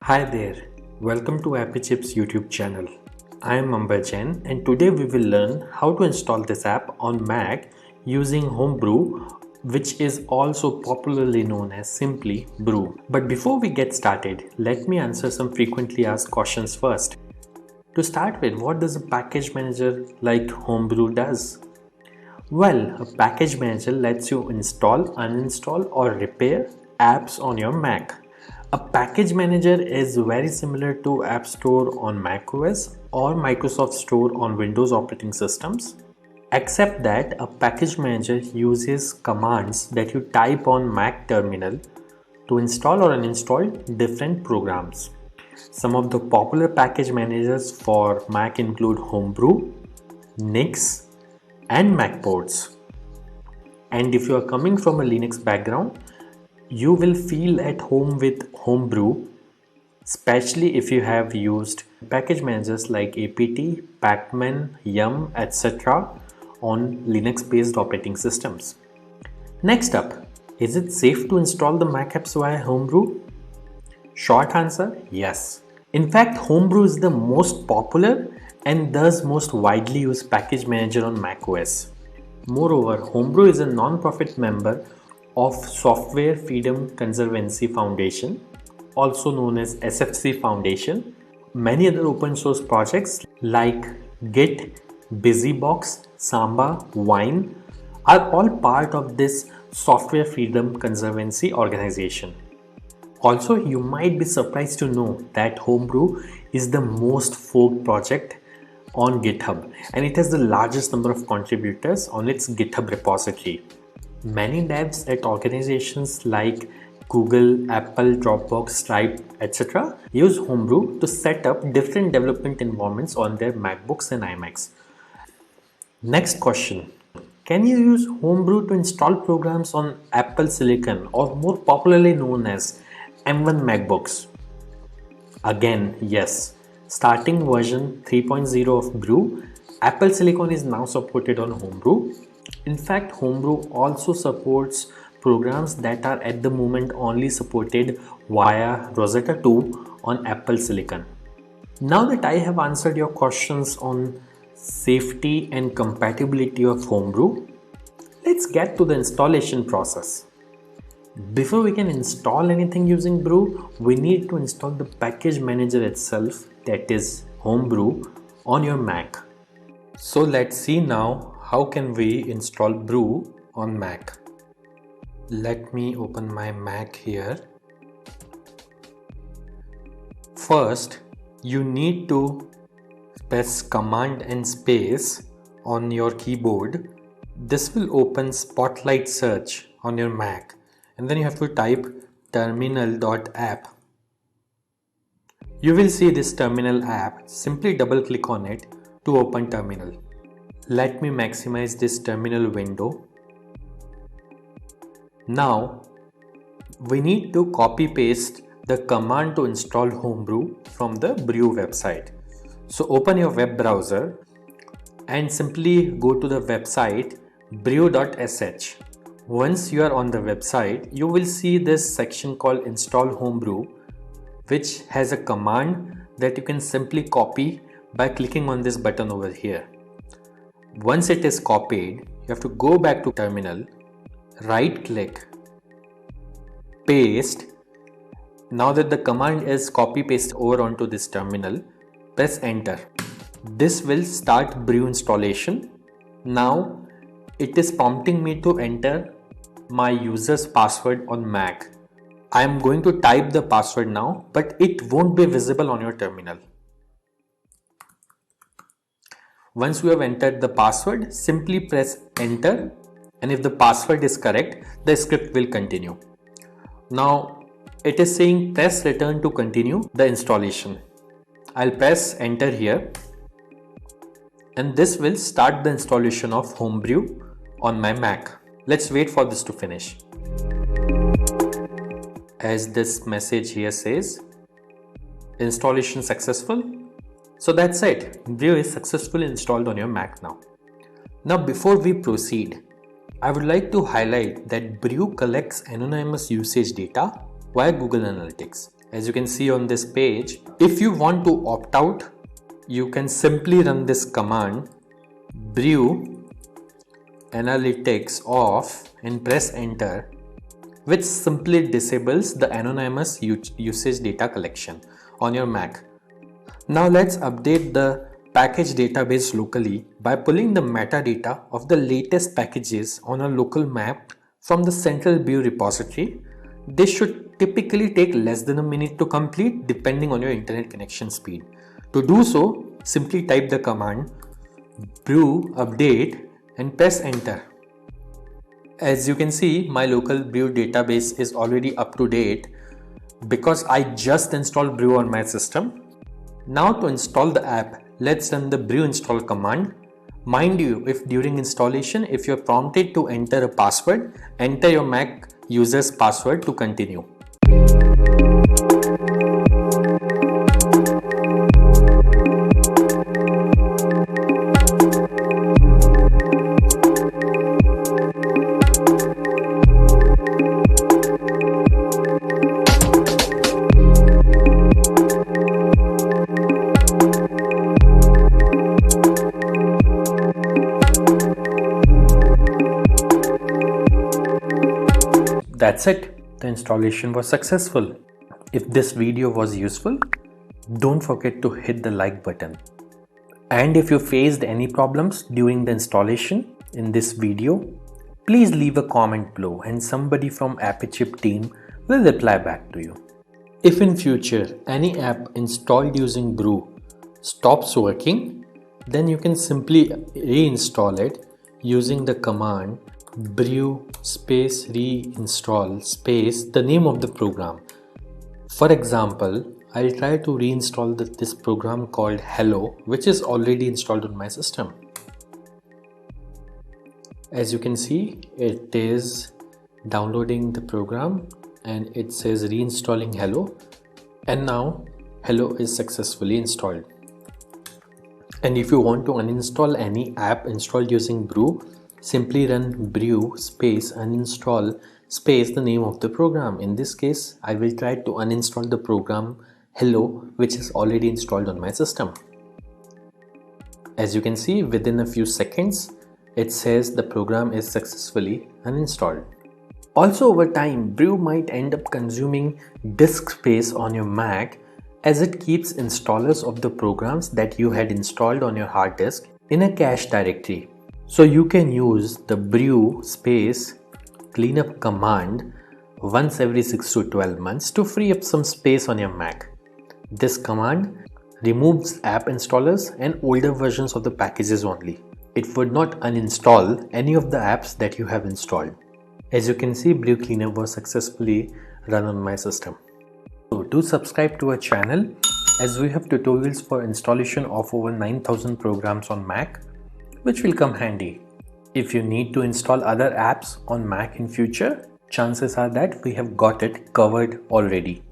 Hi there, welcome to Appy Chips YouTube channel. I am Ambajan and today we will learn how to install this app on Mac using Homebrew, which is also popularly known as simply Brew. But before we get started, let me answer some frequently asked questions first. To start with, what does a package manager like Homebrew does? Well, a package manager lets you install, uninstall or repair apps on your Mac. A package manager is very similar to App Store on macOS or Microsoft Store on Windows operating systems, except that a package manager uses commands that you type on Mac terminal to install or uninstall different programs. Some of the popular package managers for Mac include Homebrew, Nix, and Macports. And if you are coming from a Linux background, you will feel at home with Homebrew, especially if you have used package managers like apt, pacman, yum, etc. on Linux based operating systems. Next up, is it safe to install the Mac apps via Homebrew? Short answer, yes. In fact, Homebrew is the most popular and thus most widely used package manager on macOS. Moreover, Homebrew is a non-profit member of Software Freedom Conservancy Foundation, also known as SFC Foundation. Many other open source projects like Git, BusyBox, Samba, Wine are all part of this Software Freedom Conservancy organization. Also, you might be surprised to know that Homebrew is the most forked project on GitHub and it has the largest number of contributors on its GitHub repository. Many devs at organizations like Google, Apple, Dropbox, Stripe, etc. use Homebrew to set up different development environments on their MacBooks and iMacs. Next question. Can you use Homebrew to install programs on Apple Silicon or more popularly known as M1 MacBooks? Again, yes. Starting version 3.0 of Brew, Apple Silicon is now supported on Homebrew. In fact, Homebrew also supports programs that are at the moment only supported via Rosetta 2 on Apple Silicon. Now that I have answered your questions on safety and compatibility of Homebrew, let's get to the installation process. Before we can install anything using Brew, we need to install the package manager itself, that is Homebrew, on your Mac. So let's see now how can we install Brew on Mac. Let me open my Mac here. First, you need to press Command and space on your keyboard. This will open Spotlight Search on your Mac. And then you have to type terminal.app. You will see this terminal app. Simply double click on it to open terminal. Let me maximize this terminal window. Now we need to copy paste the command to install Homebrew from the Brew website. So open your web browser and simply go to the website brew.sh. Once you are on the website, you will see this section called Install Homebrew, which has a command that you can simply copy by clicking on this button over here. Once it is copied, you have to go back to terminal, right click, paste. Now that the command is copy paste over onto this terminal, press enter. This will start Brew installation. Now it is prompting me to enter my user's password on Mac. I am going to type the password now, but it won't be visible on your terminal. Once you have entered the password, simply press enter, and if the password is correct, the script will continue. Now it is saying press return to continue the installation. I'll press enter here, and this will start the installation of Homebrew on my Mac. Let's wait for this to finish. As this message here says, installation successful. So that's it. Brew is successfully installed on your Mac now. Now before we proceed, I would like to highlight that Brew collects anonymous usage data via Google Analytics. As you can see on this page, if you want to opt out, you can simply run this command brew analytics off and press enter, which simply disables the anonymous usage data collection on your Mac. Now let's update the package database locally by pulling the metadata of the latest packages on a local map from the central brew repository. This should typically take less than a minute to complete depending on your internet connection speed. To do so, simply type the command brew update and press enter. As you can see, my local brew database is already up to date because I just installed brew on my system. Now to install the app, let's run the brew install command. Mind you, if during installation, if you're prompted to enter a password, enter your Mac user's password to continue. That's it. The installation was successful. If this video was useful, don't forget to hit the like button. And if you faced any problems during the installation in this video, please leave a comment below and somebody from AppyChip team will reply back to you. If in future any app installed using brew stops working, then you can simply reinstall it using the command brew space reinstall space the name of the program. For example, I'll try to reinstall this program called Hello, which is already installed on my system. As you can see, it is downloading the program and it says reinstalling Hello, and now Hello is successfully installed. And if you want to uninstall any app installed using brew, simply run brew space uninstall space the name of the program. In this case, I will try to uninstall the program Hello, which is already installed on my system. As you can see, within a few seconds, it says the program is successfully uninstalled. Also, over time, brew might end up consuming disk space on your Mac as it keeps installers of the programs that you had installed on your hard disk in a cache directory. So you can use the brew space cleanup command once every 6 to 12 months to free up some space on your Mac. This command removes app installers and older versions of the packages only. It would not uninstall any of the apps that you have installed. As you can see, brew cleanup was successfully run on my system. So do subscribe to our channel as we have tutorials for installation of over 9,000 programs on Mac, which will come handy. If you need to install other apps on Mac in future, chances are that we have got it covered already.